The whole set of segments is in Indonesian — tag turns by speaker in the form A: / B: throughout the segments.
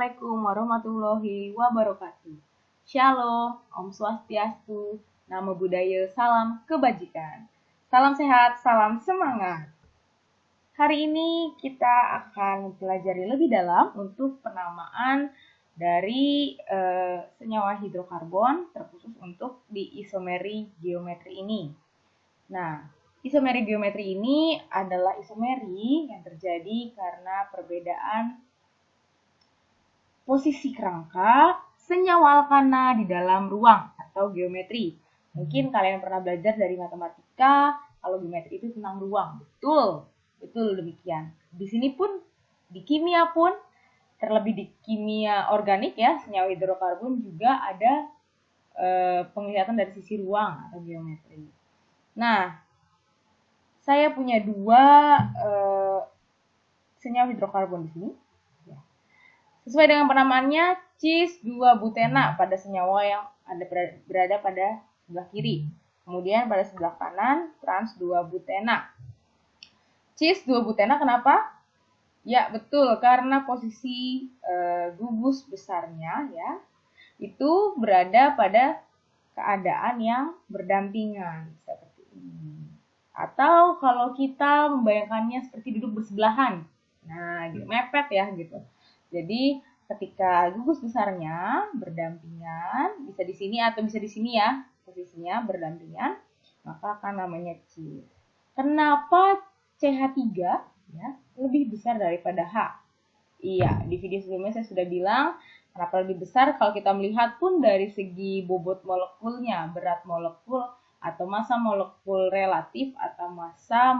A: Assalamualaikum warahmatullahi wabarakatuh. Shalom, Om Swastiastu, Namo Buddhaya, salam kebajikan. Salam sehat, salam semangat. Hari ini kita akan mempelajari lebih dalam untuk penamaan dari senyawa hidrokarbon, terkhusus untuk di isomeri geometri ini. Nah, isomeri geometri ini adalah isomeri yang terjadi karena perbedaan posisi kerangka senyawa alkana di dalam ruang atau geometri. Mungkin kalian pernah belajar dari matematika, kalau geometri itu tentang ruang. Betul demikian. Di sini pun, di kimia pun, terlebih di kimia organik ya, senyawa hidrokarbon juga ada penglihatan dari sisi ruang atau geometri. Nah, saya punya dua senyawa hidrokarbon di sini. Sesuai dengan penamaannya, cis-2-butena pada senyawa yang berada pada sebelah kiri. Kemudian pada sebelah kanan, trans-2-butena. Cis-2-butena kenapa? Ya, betul, karena posisi gugus besarnya ya, itu berada pada keadaan yang berdampingan seperti ini. Atau kalau kita membayangkannya seperti duduk bersebelahan. Nah, gitu, mepet ya gitu. Jadi ketika gugus besarnya berdampingan, bisa di sini atau bisa di sini ya, posisinya berdampingan, maka akan namanya cis. Kenapa CH3 ya lebih besar daripada H? Iya, di video sebelumnya saya sudah bilang kenapa lebih besar kalau kita melihat pun dari segi bobot molekulnya, berat molekul atau massa molekul relatif atau massa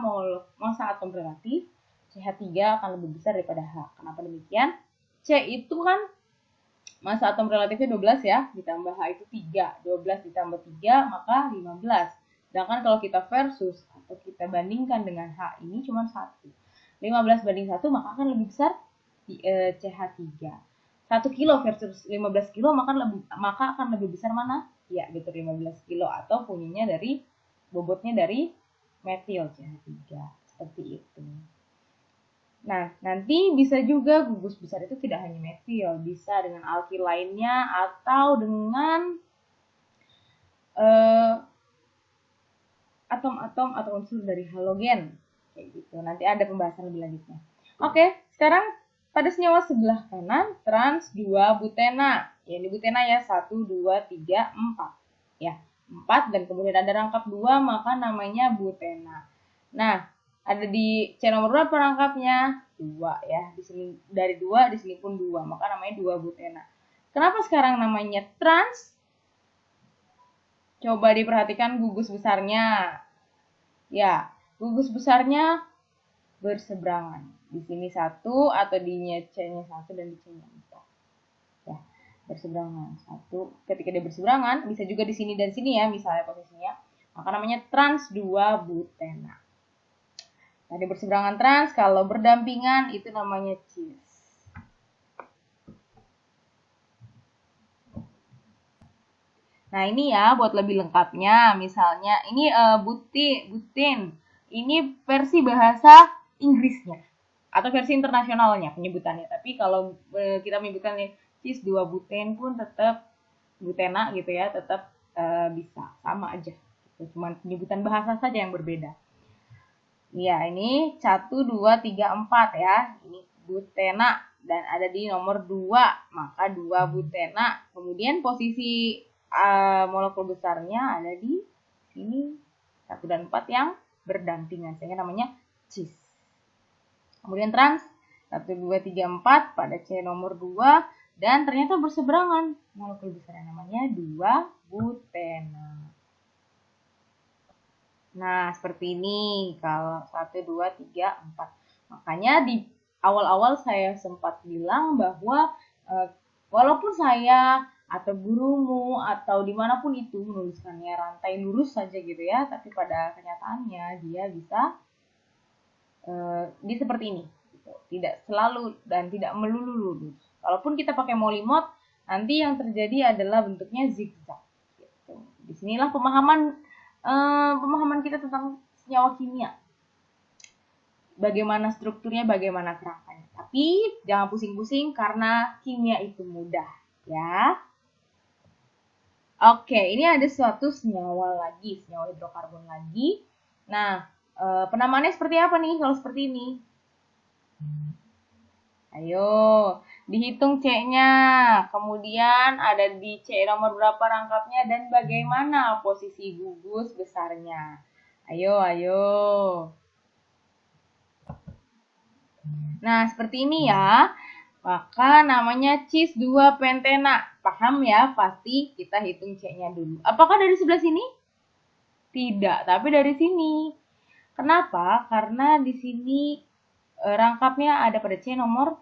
A: atom relatif, CH3 akan lebih besar daripada H. Kenapa demikian? C itu kan massa atom relatifnya 12 ya, ditambah H itu 3. 12 ditambah 3 maka 15. Sedangkan kalau kita versus atau kita bandingkan dengan H ini cuma 1. 15 banding 1 maka akan lebih besar CH3. 1 kilo versus 15 kilo maka akan lebih besar mana? Ya, betul 15 kilo atau punyanya dari bobotnya dari metil CH3. Seperti itu. Nah, nanti bisa juga gugus besar itu tidak hanya metil, bisa dengan alkil lainnya atau dengan atom-atom atau unsur dari halogen. Kayak gitu. Nanti ada pembahasan lebih lanjutnya. Oke, sekarang pada senyawa sebelah kanan trans-2-butena. Ya, ini butena ya, 1, 2, 3, 4. Ya, 4 dan kemudian ada rangkap 2 maka namanya butena. Nah, ada di C nomor berapa rangkapnya? 2 ya. Di sini dari 2, di sini pun 2, maka namanya 2-butena. Kenapa sekarang namanya trans? Coba diperhatikan gugus besarnya. Ya, gugus besarnya berseberangan. Di sini 1 atau di C-nya 1 dan di C-nya 4. Ya, berseberangan. 1. Ketika dia berseberangan, bisa juga di sini dan sini ya, misalnya posisinya. Maka namanya trans-2-butena. Tadi berseberangan trans, kalau berdampingan itu namanya cis. Nah, ini ya buat lebih lengkapnya, misalnya ini butin. Ini versi bahasa Inggrisnya atau versi internasionalnya penyebutannya. Tapi kalau kita menyebutkan cis 2-buten pun tetap butena gitu ya, tetap bisa sama aja. Cuma penyebutan bahasa saja yang berbeda. Ya, ini 1, 2, 3, 4 ya. Ini butena dan ada di nomor 2, maka 2-butena. Kemudian posisi molekul besarnya ada di sini 1 dan 4 yang berdampingan sehingga namanya cis. Kemudian trans 1, 2, 3, 4 pada C nomor 2 dan ternyata berseberangan molekul besarnya namanya 2-butena. Nah, seperti ini kalau 1, 2, 3, 4. Makanya di awal-awal saya sempat bilang bahwa walaupun saya atau gurumu atau dimanapun itu menuliskannya rantai lurus saja gitu ya, tapi pada kenyataannya dia bisa dia seperti ini. Gitu. Tidak selalu dan tidak melulu lurus. Walaupun kita pakai molimot, nanti yang terjadi adalah bentuknya zigzag. Gitu. Disinilah pemahaman kita tentang senyawa kimia. bagaimana strukturnya, bagaimana kerangkanya. Tapi jangan pusing-pusing karena kimia itu mudah, ya. Oke, ini ada suatu senyawa lagi, senyawa hidrokarbon lagi. Nah, penamaannya seperti apa nih kalau seperti ini? Ayo, dihitung C-nya. Kemudian ada di C nomor berapa rangkapnya dan bagaimana posisi gugus besarnya. Ayo, ayo. Nah, seperti ini ya. Maka namanya cis 2 pentena. Paham ya? Pasti kita hitung C-nya dulu. Apakah dari sebelah sini? Tidak, tapi dari sini. Kenapa? Karena di sini rangkapnya ada pada C nomor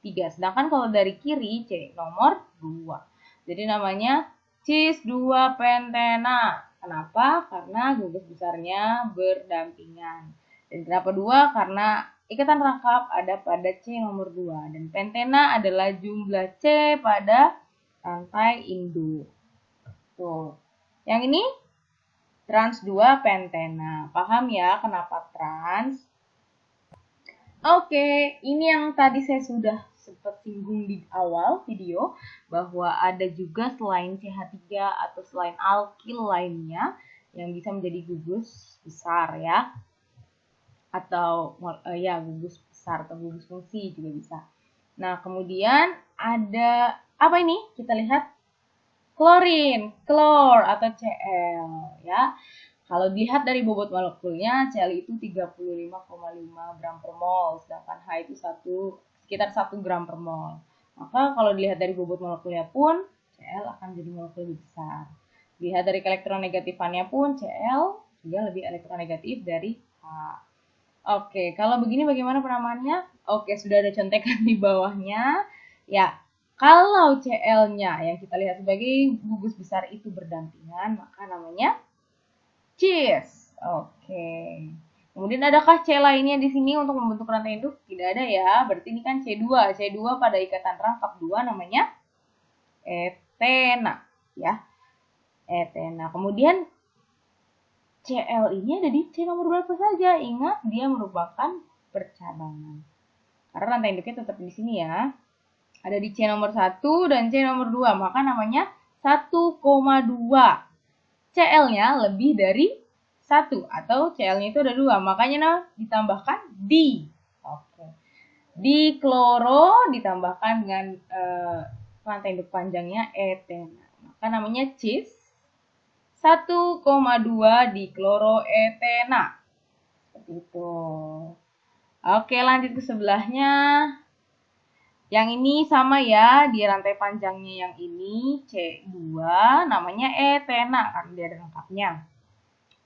A: 3. Sedangkan kalau dari kiri C nomor 2. Jadi namanya cis 2 pentena. Kenapa? Karena gugus besarnya berdampingan. Dan kenapa 2? Karena ikatan rangkap ada pada C nomor 2. Dan pentena adalah jumlah C pada rantai induk. Tuh. Yang ini trans 2 pentena. Paham ya kenapa trans? Oke, ini yang tadi saya sudah sempat singgung di awal video, bahwa ada juga selain CH3 atau selain alkil lainnya yang bisa menjadi gugus besar ya. Atau ya gugus besar atau gugus fungsi juga bisa. Nah, kemudian ada apa ini? Kita lihat klorin, klor atau Cl ya. Kalau dilihat dari bobot molekulnya, Cl itu 35,5 gram per mol, sedangkan H itu sekitar 1 gram per mol. Maka kalau dilihat dari bobot molekulnya pun, Cl akan jadi molekul lebih besar. Dilihat dari elektronegatifannya pun, Cl juga lebih elektronegatif dari H. Oke, kalau begini bagaimana penamaannya? Oke, sudah ada contekan di bawahnya. Ya, kalau Cl-nya yang kita lihat sebagai gugus besar itu berdampingan, maka namanya cis. Oke. Kemudian adakah C lainnya di sini untuk membentuk rantai induk? Tidak ada ya. Berarti ini kan C2. C2 pada ikatan rangkap 2 namanya etena, ya. Etena. Kemudian Cl ini ada di C nomor berapa saja? Ingat, dia merupakan percabangan. Karena rantai induknya tetap di sini ya. Ada di C nomor 1 dan C nomor 2. Maka namanya 1,2. Cl-nya lebih dari 1 atau Cl-nya itu ada 2. Makanya ditambahkan di. Oke. Di kloro ditambahkan dengan rantai induk panjangnya etena. Maka namanya cis 1,2 di kloroetena. Seperti itu. Oke, lanjut ke sebelahnya. Yang ini sama ya, di rantai panjangnya yang ini C2 namanya etena karena dia ada lengkapnya.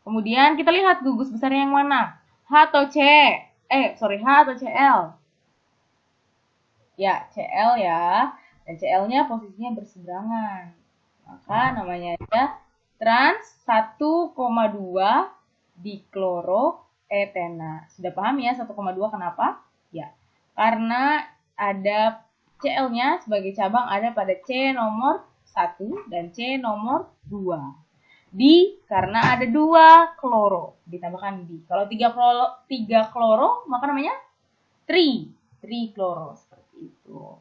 A: Kemudian kita lihat gugus besarnya yang mana? H atau C? H atau Cl? Ya, Cl ya. Dan Cl-nya posisinya berseberangan. Maka namanya aja trans 1,2 dikloroetena. Sudah paham ya 1,2 kenapa? Ya, karena ada Cl-nya sebagai cabang ada pada C nomor 1 dan C nomor 2. Di karena ada 2 kloro, ditambahkan di. Kalau 3 kloro maka namanya trikloro seperti itu.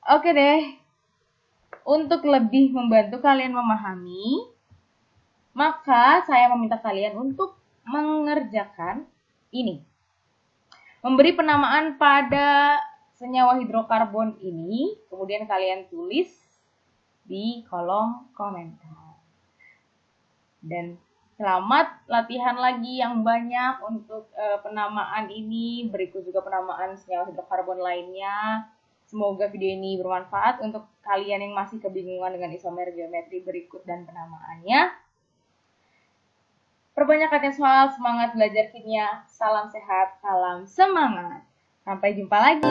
A: Oke deh. Untuk lebih membantu kalian memahami, maka saya meminta kalian untuk mengerjakan ini. Memberi penamaan pada senyawa hidrokarbon ini, kemudian kalian tulis di kolom komentar. Dan selamat latihan lagi yang banyak untuk penamaan ini. Berikut juga penamaan senyawa hidrokarbon lainnya. Semoga video ini bermanfaat untuk kalian yang masih kebingungan dengan isomer, geometri berikut dan penamaannya. Perbanyak latihan soal, semangat belajar kimia, salam sehat, salam semangat. Sampai jumpa lagi.